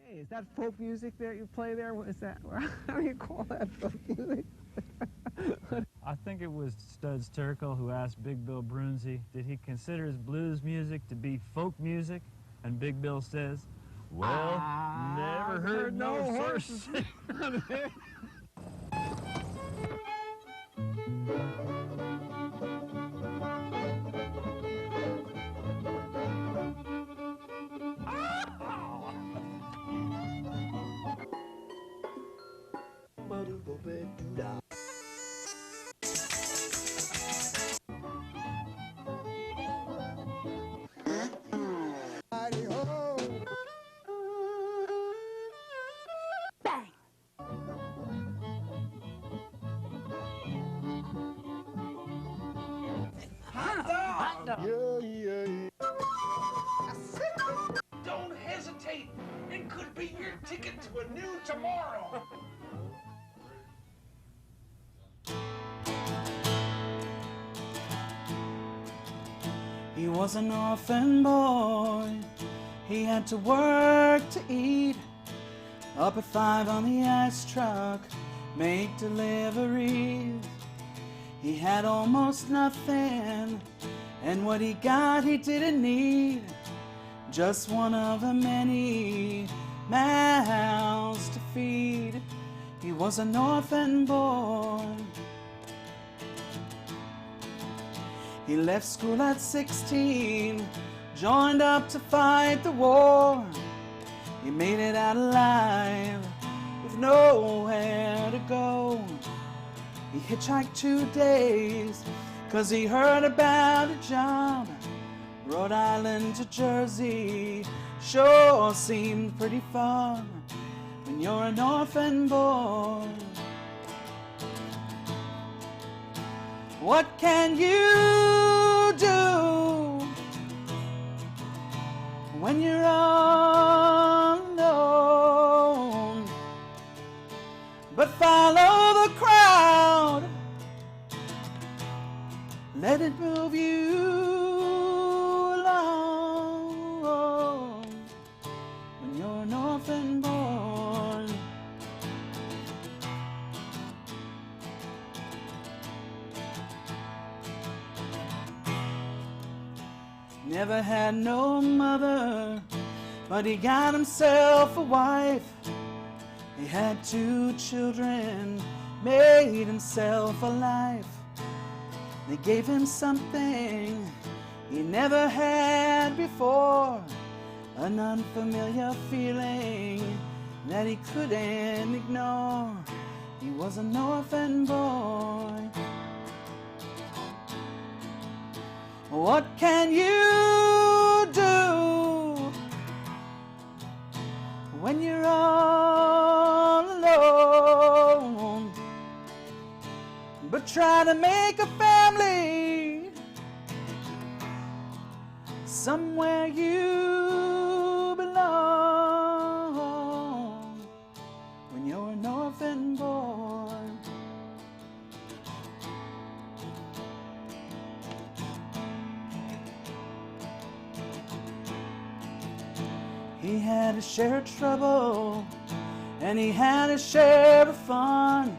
Hey, is that folk music that you play there? What is that? How do you call that folk music? I think it was Studs Terkel who asked Big Bill Brunzi, did he consider his blues music to be folk music? And Big Bill says, well, never heard no horse. Don't hesitate. It could be your ticket to a new tomorrow. He was an orphan boy. He had to work to eat. Up at 5 on the ice truck, make deliveries. He had almost nothing, and what he got he didn't need. Just one of the many mouths to feed. He was an orphan boy. He left school at 16, joined up to fight the war. He made it out alive with nowhere to go. He hitchhiked 2 days 'cause he heard about a job. Rhode Island to Jersey sure seemed pretty far when you're an orphan boy. What can you do when you're all alone? But follow the crowd, let it move you along when you're an orphan boy. Never had no mother, but he got himself a wife. He had 2 children, made himself a life. They gave him something he never had before, an unfamiliar feeling that he couldn't ignore. He was an orphan boy. What can you do when you're all alone? But try to make a family somewhere you belong when you're an orphan boy. He had a share of trouble, and he had a share of fun.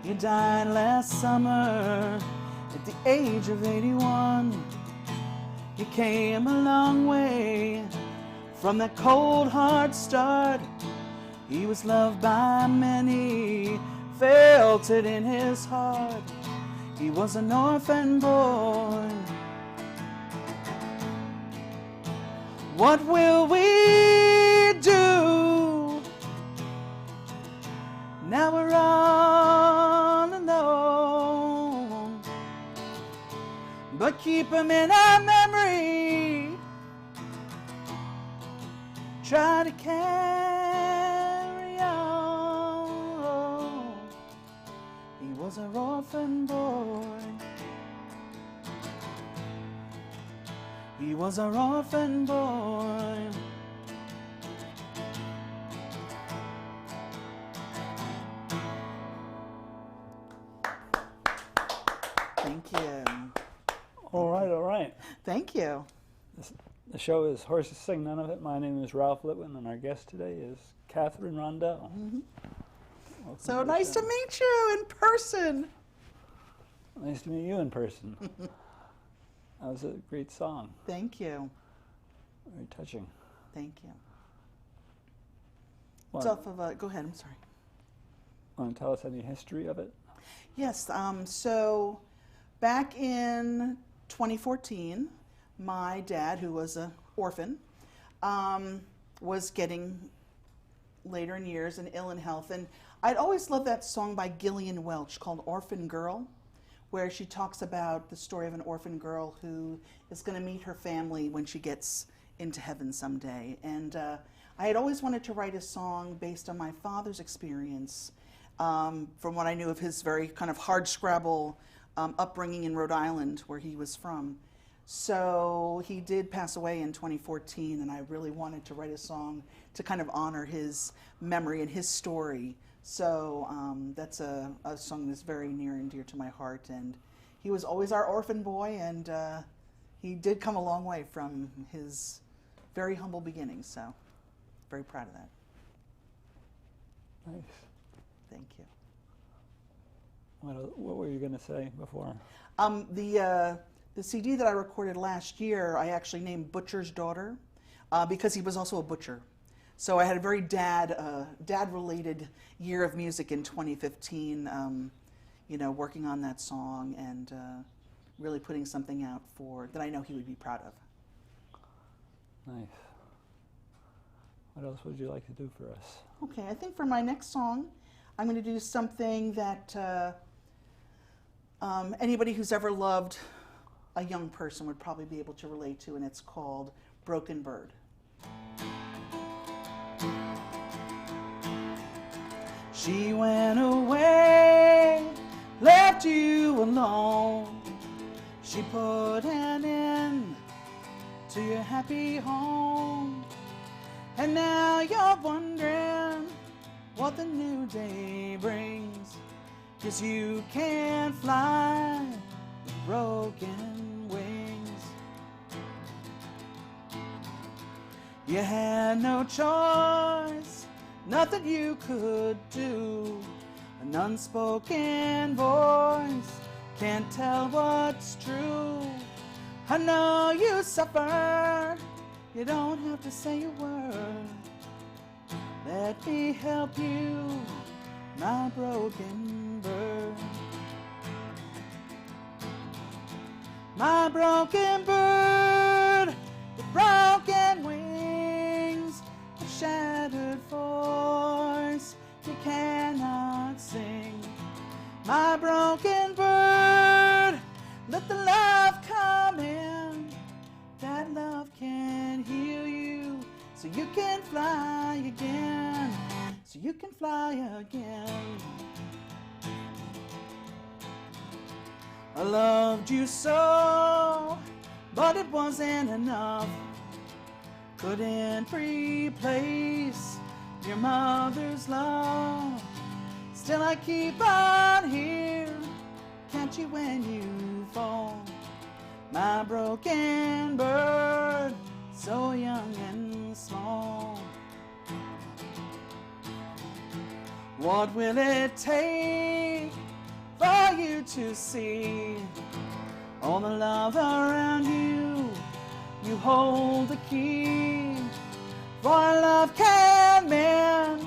He died last summer at the age of 81. He came a long way from that cold hard start. He was loved by many, felt it in his heart. He was an orphan boy. What will we do now we're all alone? But keep him in our memory. Try to carry on. He was an orphan boy. He was our orphan boy. Thank you. All right, all right. Thank you. The show is Horses Sing None of It. My name is Ralph Litwin, and our guest today is Katherine Rondeau. So nice to meet you in person. Nice to meet you in person. That was a great song. Thank you. Very touching. Thank you. Want, It's off of go ahead, I'm sorry. want to tell us any history of it? Yes, so back in 2014, my dad, who was an orphan, was getting later in years and ill in health. And I'd always loved that song by Gillian Welch called Orphan Girl, where she talks about the story of an orphan girl who is going to meet her family when she gets into heaven someday. And I had always wanted to write a song based on my father's experience, from what I knew of his very kind of hardscrabble upbringing in Rhode Island, where he was from. So he did pass away in 2014, and I really wanted to write a song to kind of honor his memory and his story. So that's a song that's very near and dear to my heart. And he was always our orphan boy, and he did come a long way from his very humble beginnings. So very proud of that. Nice. Thank you. What were you going to say before? The CD that I recorded last year, I actually named Butcher's Daughter because he was also a butcher. So I had a very dad-related year of music in 2015, working on that song and really putting something out that I know he would be proud of. Nice. What else would you like to do for us? Okay, I think for my next song, I'm going to do something that anybody who's ever loved a young person would probably be able to relate to, and it's called Broken Bird. She went away, left you alone. She put an end to your happy home. And now you're wondering what the new day brings, 'cause you can't fly with broken wings. You had no choice, nothing you could do. An unspoken voice can't tell what's true. I know you suffered, you don't have to say a word. Let me help you, my broken bird. My broken bird, with broken wings, a shattered voice you cannot sing. My broken bird, let the love come in. That love can heal you, so you can fly again. So you can fly again. I loved you so, but it wasn't enough. Couldn't replace your mother's love. Still I keep on here, catch you when you fall. My broken bird, so young and small. What will it take for you to see all the love around you? You hold the key, for love can mend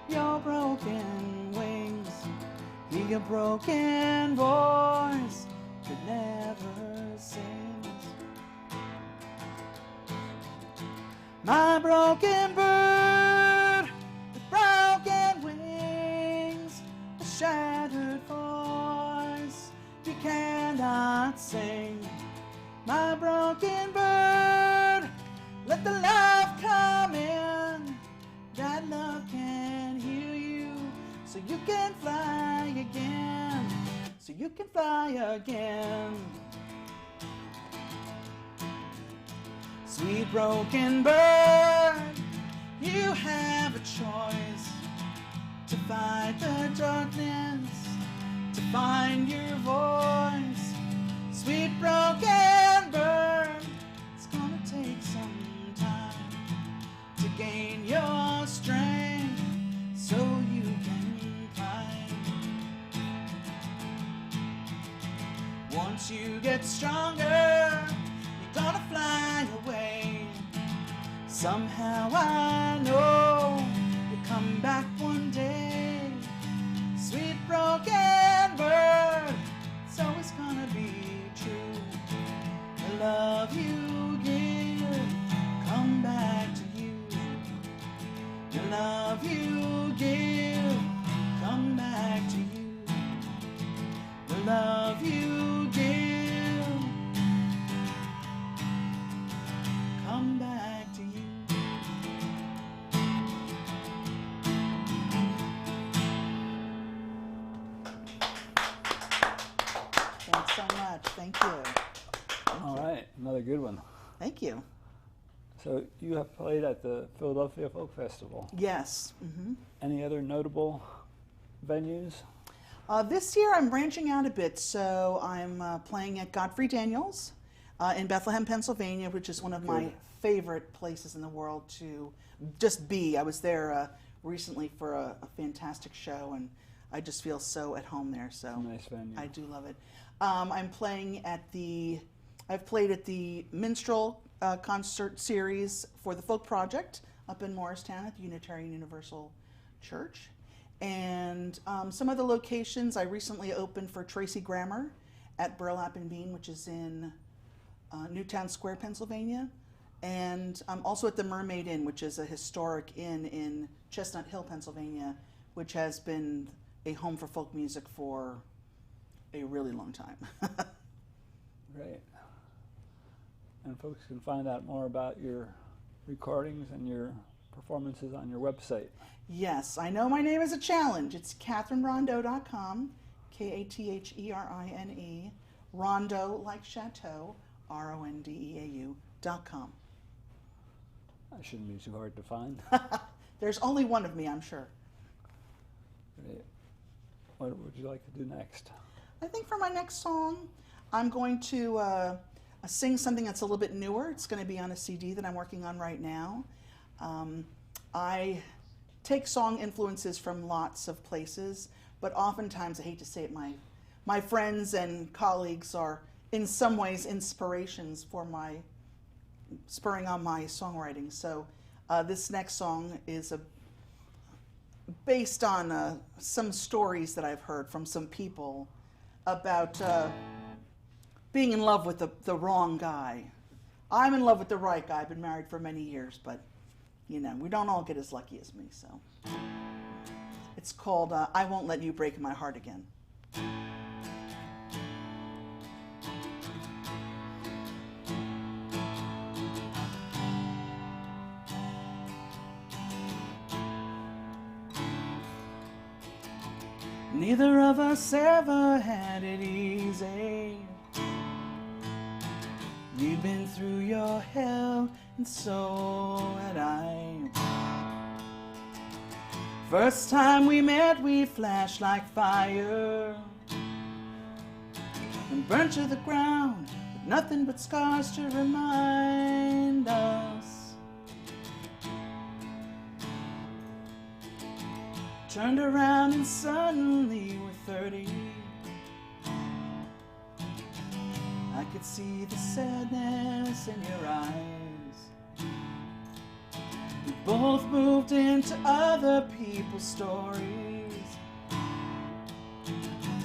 your broken wings. Your broken voice could never sing. My broken bird with broken wings, a shattered voice you cannot sing. My broken bird, let the love come in. That love can heal you, so you can fly again. So you can fly again. Sweet broken bird, you have a choice to fight the darkness, to find your voice. Sweet broken bird, it's gonna take some your strength so you can climb. Once you get stronger, you're gonna fly away. Somehow I know you'll come back one day. Sweet broken bird, it's always gonna be true. The love you give, come back to you. The love you give, come back to you. The love you give, come back to you. Thanks so much. Thank you. All right, another good one. Thank you. So you have played at the Philadelphia Folk Festival. Yes. Any other notable venues? This year I'm branching out a bit, so I'm playing at Godfrey Daniels in Bethlehem, Pennsylvania, which is one of my favorite places in the world to just be. I was there recently for a fantastic show, and I just feel so at home there. So Nice venue. I do love it. I'm playing at I've played at the Minstrel concert series for the Folk Project up in Morristown at the Unitarian Universal Church. And some other locations I recently opened for Tracy Grammer at Burlap and Bean, which is in Newtown Square, Pennsylvania. And also at the Mermaid Inn, which is a historic inn in Chestnut Hill, Pennsylvania, which has been a home for folk music for a really long time. Great. And folks can find out more about your recordings and your performances on your website. Yes, I know my name is a challenge. It's KatherineRondeau.com, Katherine, Rondeau like Chateau, RONDEAU.com. That shouldn't be too hard to find. There's only one of me, I'm sure. Great. What would you like to do next? I think for my next song, I'm going to sing something that's a little bit newer. It's going to be on a CD that I'm working on right now. I take song influences from lots of places, but oftentimes, I hate to say it, my friends and colleagues are in some ways inspirations for spurring on my songwriting. So this next song is based on some stories that I've heard from some people about being in love with the wrong guy. I'm in love with the right guy. I've been married for many years, but you know, we don't all get as lucky as me. So it's called I Won't Let You Break My Heart Again. Neither of us ever had it easy. You'd been through your hell, and so had I. First time we met, we flashed like fire and burnt to the ground with nothing but scars to remind us. Turned around and suddenly we're 30. I could see the sadness in your eyes. We both moved into other people's stories.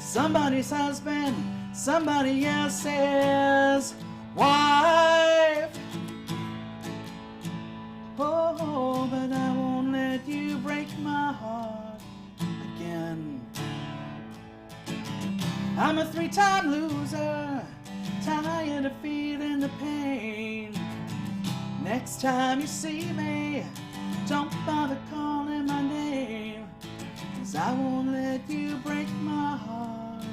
Somebody's husband, somebody else's wife. Oh, but I won't let you break my heart again. I'm a 3-time loser, tired of feeling the pain. Next time you see me, don't bother calling my name, 'cause I won't let you break my heart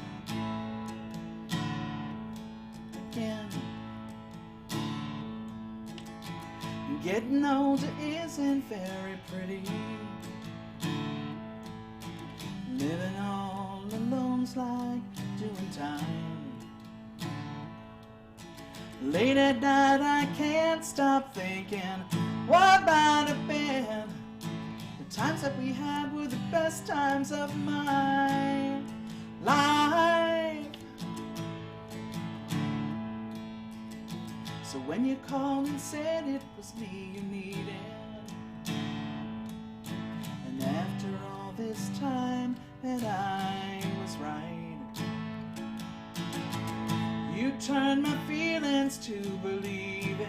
again. Getting older isn't very pretty. Living all alone's like doing time. Late at night I can't stop thinking what might have been times that we had were the best times of my life. So when you called and said it was me you needed, and after all this time that I was right, you turned my feelings to believing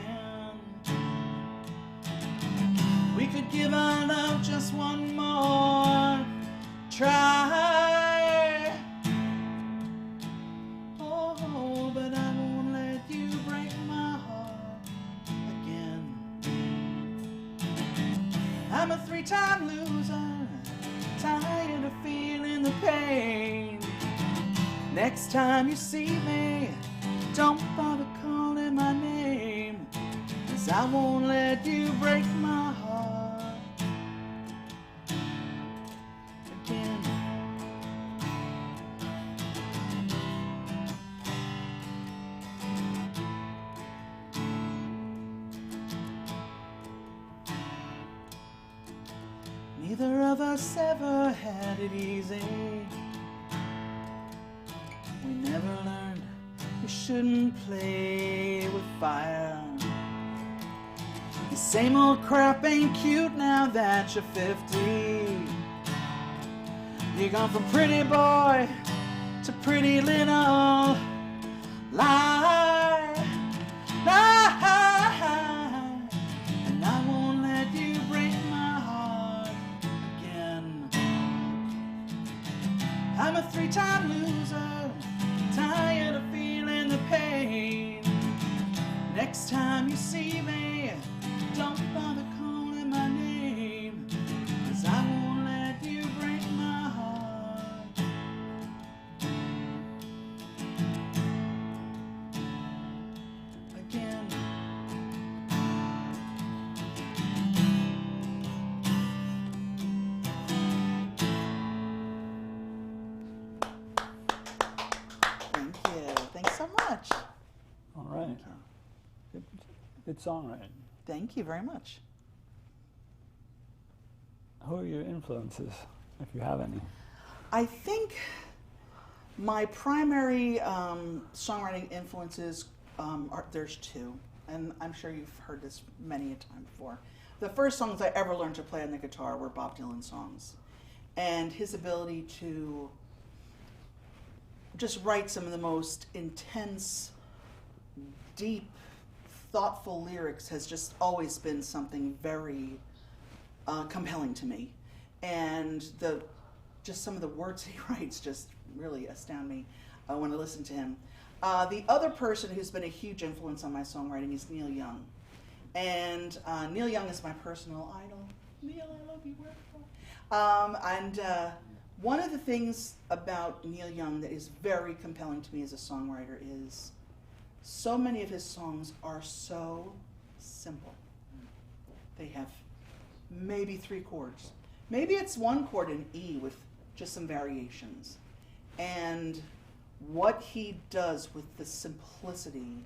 we could give our love just one more try. Oh, but I won't let you break my heart again. I'm a 3-time loser, tired of feeling the pain. Next time you see me, don't bother calling my name, 'cause I won't let you break my heart again. Neither of us ever had it easy. We never learned you shouldn't play with fire. The same old crap ain't cute now that you're 50. You're gone from pretty boy to pretty little lie. And I won't let you break my heart again. I'm a 3-time loser, tired of feeling the pain. Next time you see me, don't bother calling my name, 'cause I won't let you break my heart again. Thank you. Thanks so much. All right. Good songwriting. Thank you very much. Who are your influences, if you have any? I think my primary songwriting influences there's two, and I'm sure you've heard this many a time before. The first songs I ever learned to play on the guitar were Bob Dylan songs, and his ability to just write some of the most intense, deep, thoughtful lyrics has just always been something very compelling to me. And just some of the words he writes just really astound me when I listen to him. The other person who's been a huge influence on my songwriting is Neil Young. And Neil Young is my personal idol. Neil, I love you. One of the things about Neil Young that is very compelling to me as a songwriter is so many of his songs are so simple. They have maybe 3 chords. Maybe it's 1 chord in E with just some variations. And what he does with the simplicity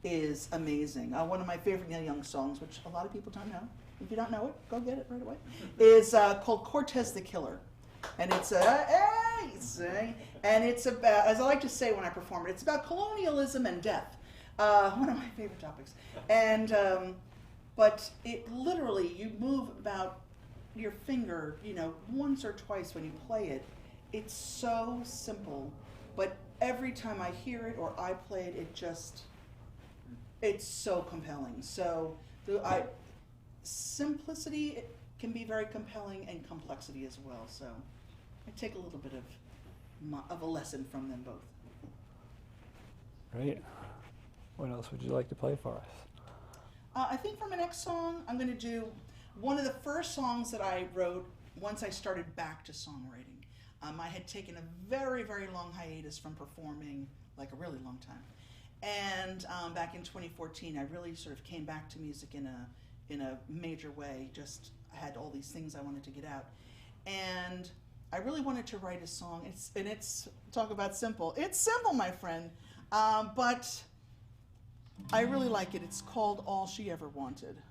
is amazing. One of my favorite Neil Young songs, which a lot of people don't know, if you don't know it, go get it right away, is called Cortez the Killer. And it's and it's about, as I like to say when I perform it, it's about colonialism and death. One of my favorite topics. And but it literally, you move about your finger, once or twice when you play it. It's so simple, but every time I hear it or I play it, it's so compelling. So simplicity can be very compelling, and complexity as well. So I take a little bit of a lesson from them both. Great. What else would you like to play for us? I think for my next song, I'm going to do one of the first songs that I wrote once I started back to songwriting. I had taken a very, very long hiatus from performing, like a really long time. And back in 2014, I really sort of came back to music in a major way. I had all these things I wanted to get out. And I really wanted to write a song. It's talk about simple. It's simple, my friend. But I really like it. It's called All She Ever Wanted.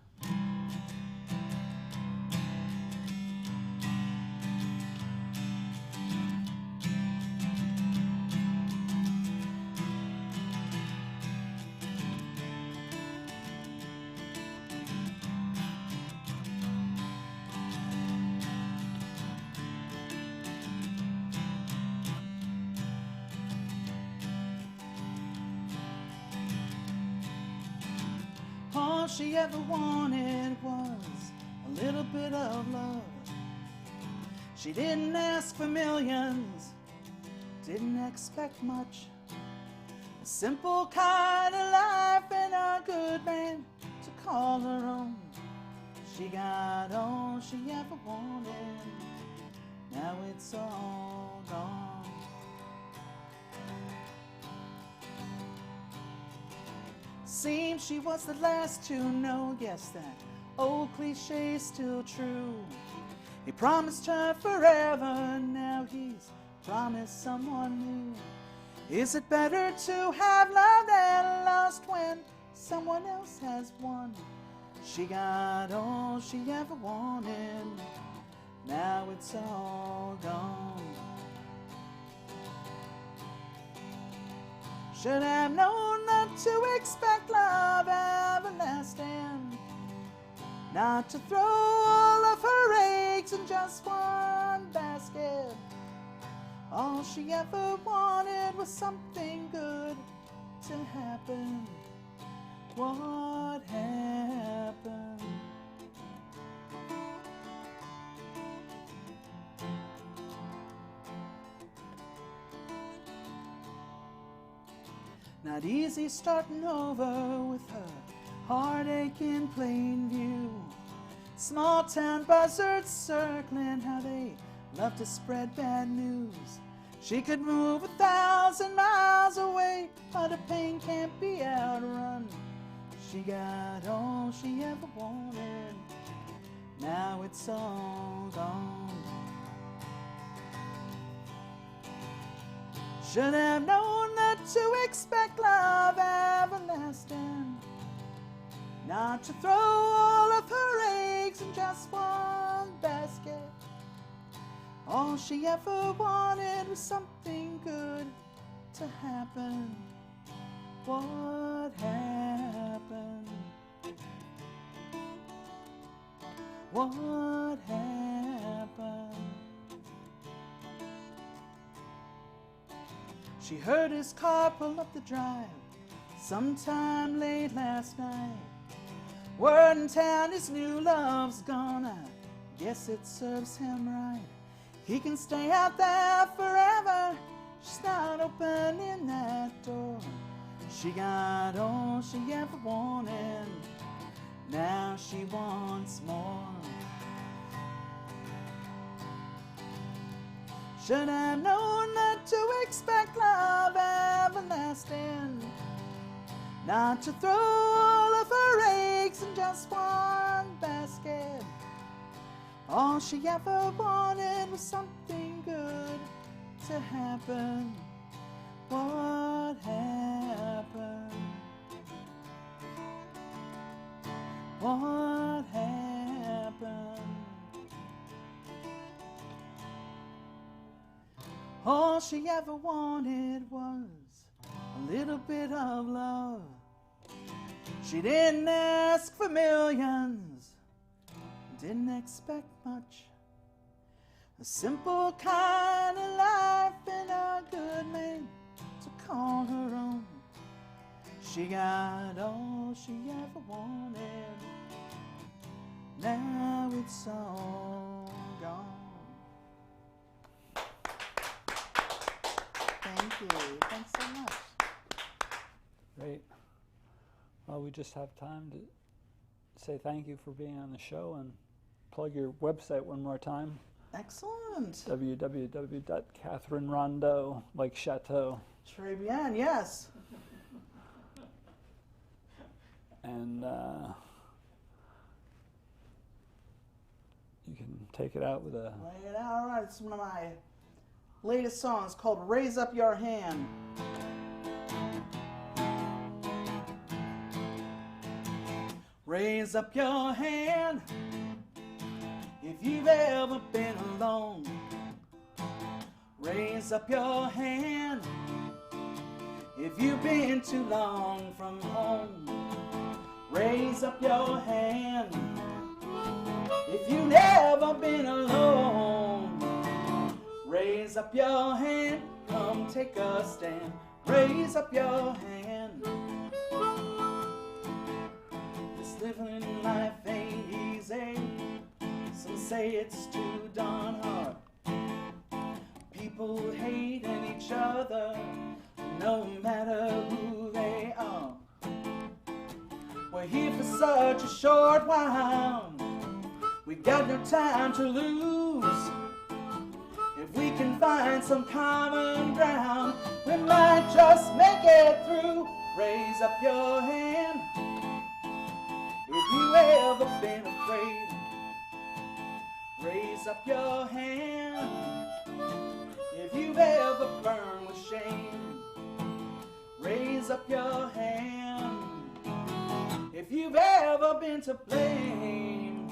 All she ever wanted was a little bit of love. She didn't ask for millions, didn't expect much. A simple kind of life and a good man to call her own. She got all she ever wanted, now it's all gone. Seems she was the last to know, yes, that old cliche's still true. He promised her forever, now he's promised someone new. Is it better to have loved and lost when someone else has won? She got all she ever wanted, now it's all gone. Should have known not to expect love everlasting, not to throw all of her eggs in just one basket. All she ever wanted was something good to happen. What happened? Not easy starting over with her heartache in plain view. Small town buzzards circling, how they love to spread bad news. She could move 1,000 miles away, but her pain can't be outrun. She got all she ever wanted, now it's all gone. Should have known not to expect love everlasting, not to throw all of her eggs in just one basket. All she ever wanted was something good to happen. What happened? What happened? She heard his car pull up the drive sometime late last night. Word in town his new love's gone, I guess it serves him right. He can stay out there forever, she's not opening that door. She got all she ever wanted, now she wants more. Should have known not to expect love everlasting, not to throw all of her eggs in just one basket. All she ever wanted was something good to happen. What happened? What happened? All she ever wanted was a little bit of love. She didn't ask for millions, didn't expect much. A simple kind of life and a good man to call her own. She got all she ever wanted, now it's all gone. Thank you. Thanks so much. Great. Well, we just have time to say thank you for being on the show and plug your website one more time. Excellent. www.Katherine Rondeau, like Chateau. Très bien, yes. And you can take it out with a... Lay it out. All right, it's one of my latest songs called Raise Up Your Hand. Raise up your hand if you've ever been alone. Raise up your hand if you've been too long from home. Raise up your hand if you've never been alone. Raise up your hand, come take a stand. Raise up your hand. This Living life ain't easy. Some say it's too darn hard. People hating each other, no matter who they are. We're here for such a short while. We got no time to lose. If we can find some common ground, we might just make it through. Raise up your hand if you ever been afraid. Raise up your hand if you've ever burned with shame. Raise up your hand if you've ever been to blame.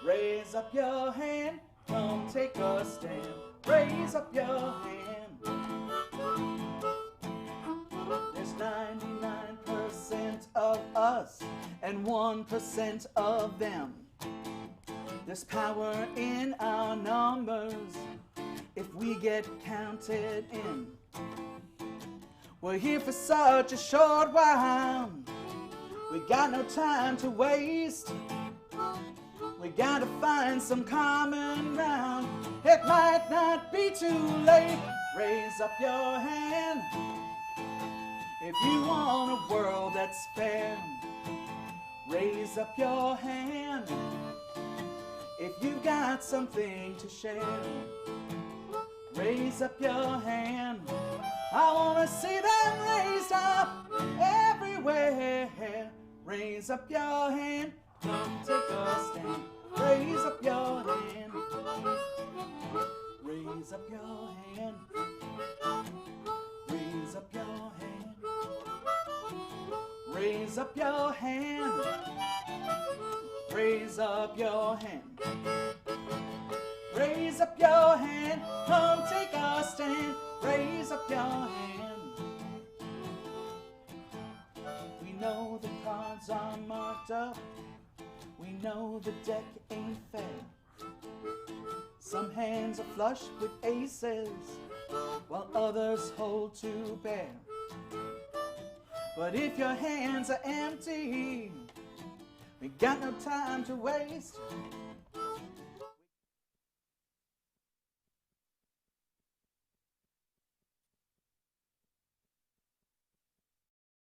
Raise up your hand, come take a stand. Raise up your hand. There's 99% of us and 1% of them. There's power in our numbers if we get counted in. We're here for such a short while. We got no time to waste. We gotta find some common ground. It might not be too late. Raise up your hand if you want a world that's fair. Raise up your hand if you've got something to share. Raise up your hand. I wanna see them raised up everywhere. Raise up your hand, come take a stand. Raise up your hand. Raise up your hand. Raise up your hand. Raise up your hand. Raise up your hand. Raise up your hand. Come take a stand. Raise up your hand. We know the cards are marked up. We know the deck ain't fair. Some hands are flush with aces, while others hold to bear. But if your hands are empty, we got no time to waste.